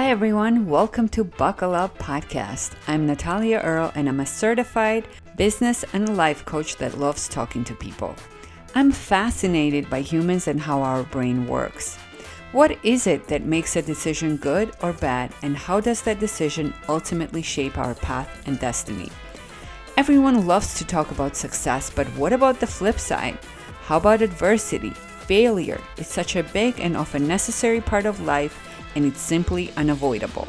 Hi everyone, welcome to Buckle Up Podcast. I'm Natalia Earle and I'm a certified business and life coach that loves talking to people. I'm fascinated by humans and how our brain works. What is it that makes a decision good or bad, and how does that decision ultimately shape our path and destiny? Everyone loves to talk about success, but what about the flip side? How about adversity? Failure is such a big and often necessary part of life, and it's simply unavoidable.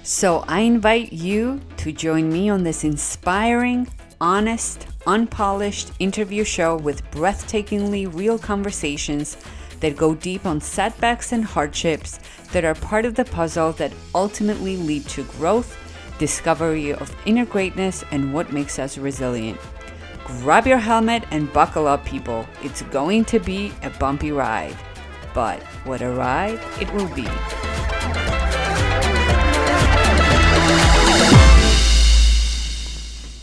So I invite you to join me on this inspiring, honest, unpolished interview show with breathtakingly real conversations that go deep on setbacks and hardships that are part of the puzzle that ultimately lead to growth, discovery of inner greatness, and what makes us resilient. Grab your helmet and buckle up, people. It's going to be a bumpy ride. But what a ride it will be.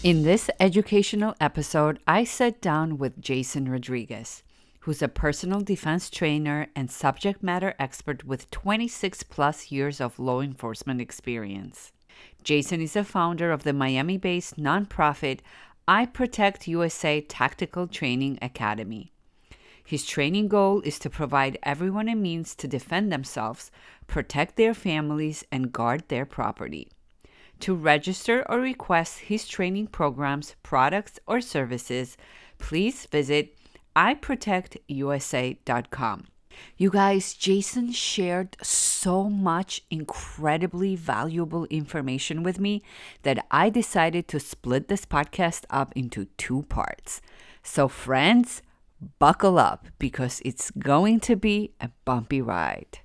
In this educational episode, I sat down with Jason Rodriguez, who's a personal defense trainer and subject matter expert with 26 plus years of law enforcement experience. Jason is a founder of the Miami-based nonprofit iProtectUSA Tactical Training Academy. His training goal is to provide everyone a means to defend themselves, protect their families, and guard their property. To register or request his training programs, products, or services, please visit iProtectUSA.com. You guys, Jason shared so much incredibly valuable information with me that I decided to split this podcast up into two parts. So friends, buckle up because it's going to be a bumpy ride.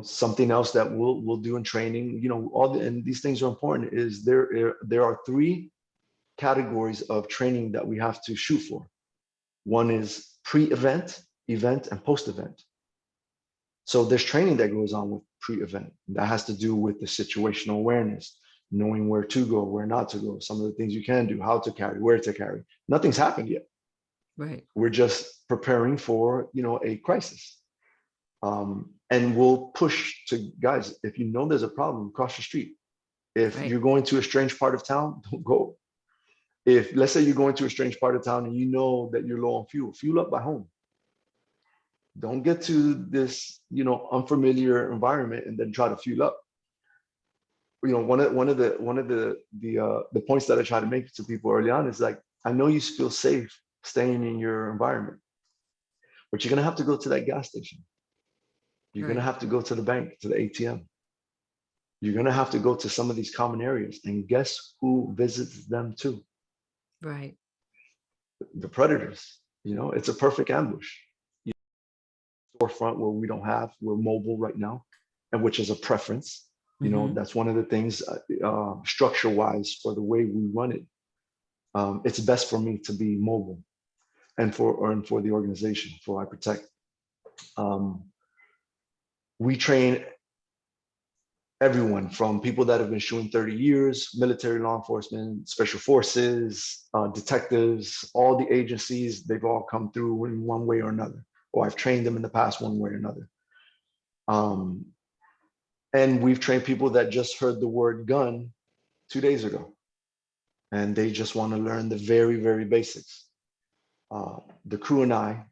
Something else that we'll do in training, and these things are important, is there are three categories of training that we have to shoot for. One is pre-event, event, and post-event. So there's training that goes on with pre-event that has to do with the situational awareness, knowing where to go, where not to go, some of the things you can do, how to carry, where to carry. Nothing's happened yet. Right. We're just preparing for, a crisis. And we'll push to guys, if you know there's a problem, cross the street. If Right. you're going to a strange part of town, don't go. If, let's say, you're going to a strange part of town and you know that you're low on fuel up by home. Don't get to this, unfamiliar environment and then try to fuel up. One of the points that I try to make to people early on is like, I know you feel safe staying in your environment, but you're gonna have to go to that gas station. You're Right. gonna have to go to the bank, to the ATM. You're gonna have to go to some of these common areas, and guess who visits them too? Right. The predators. It's a perfect ambush. Storefront where we're mobile right now, and which is a preference. Mm-hmm. That's one of the things, structure-wise, for the way we run it. It's best for me to be mobile, and for the organization, for iProtect. We train everyone from people that have been shooting 30 years, military, law enforcement, special forces, detectives, all the agencies. They've all come through in one way or another, or I've trained them in the past one way or another. And we've trained people that just heard the word gun 2 days ago, and they just want to learn the very, very basics. The crew and I,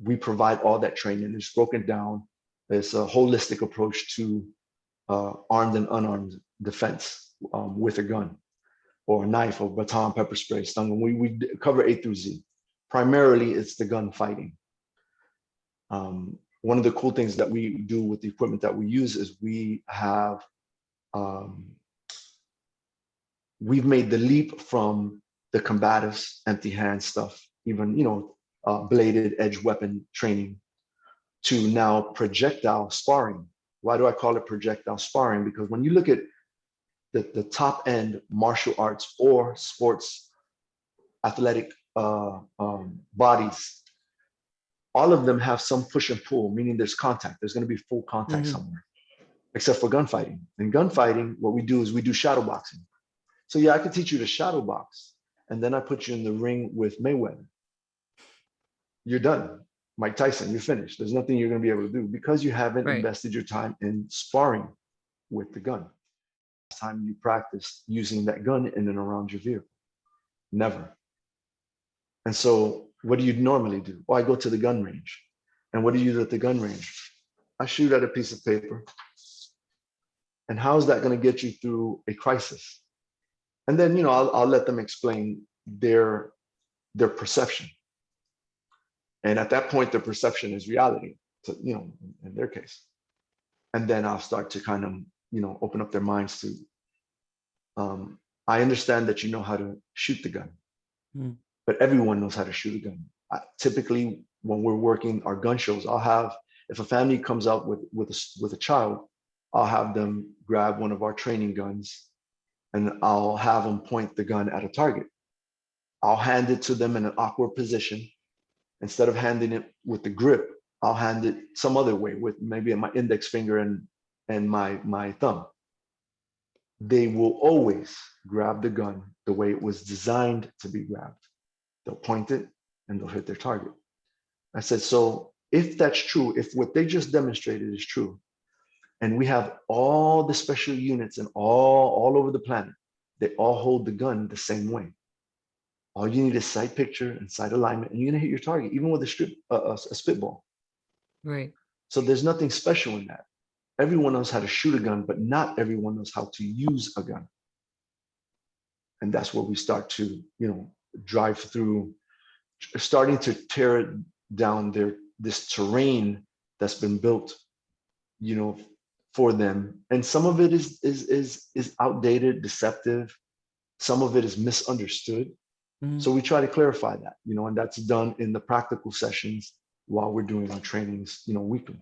we provide all that training. It's broken down. It's a holistic approach to armed and unarmed defense with a gun or a knife or baton, pepper spray, stun gun. We cover A through Z. Primarily, it's the gun fighting. One of the cool things that we do with the equipment that we use is we've made the leap from the combatives, empty hand stuff, even bladed edge weapon training, to now projectile sparring. Why do I call it projectile sparring? Because when you look at the top end martial arts or sports athletic bodies, all of them have some push and pull, meaning there's contact. There's going to be full contact somewhere, except for gunfighting. In gunfighting, what we do is we do shadow boxing. So yeah, I could teach you to shadow box, and then I put you in the ring with Mayweather. You're done. Mike Tyson, you're finished. There's nothing you're going to be able to do because you haven't Right. invested your time in sparring with the gun. Last time you practiced using that gun in and around your vehicle? Never. And so what do you normally do? Well, I go to the gun range. And what do you do at the gun range? I shoot at a piece of paper. And how is that going to get you through a crisis? And then, I'll let them explain their perception. And at that point, their perception is reality, in their case. And then I'll start to kind of, open up their minds to, I understand that you know how to shoot the gun, but everyone knows how to shoot a gun. Typically, when we're working our gun shows, if a family comes out with a child, I'll have them grab one of our training guns and I'll have them point the gun at a target. I'll hand it to them in an awkward position. Instead of handing it with the grip, I'll hand it some other way with maybe my index finger and my thumb. They will always grab the gun the way it was designed to be grabbed. They'll point it and they'll hit their target. I said, so if that's true, if what they just demonstrated is true, and we have all the special units and all over the planet, they all hold the gun the same way. All you need is sight picture and sight alignment, and you're gonna hit your target, even with a spitball. Right. So there's nothing special in that. Everyone knows how to shoot a gun, but not everyone knows how to use a gun. And that's where we start to, drive through, starting to tear down this terrain that's been built, for them. And some of it is outdated, deceptive. Some of it is misunderstood. So we try to clarify that, and that's done in the practical sessions while we're doing our trainings, weekly.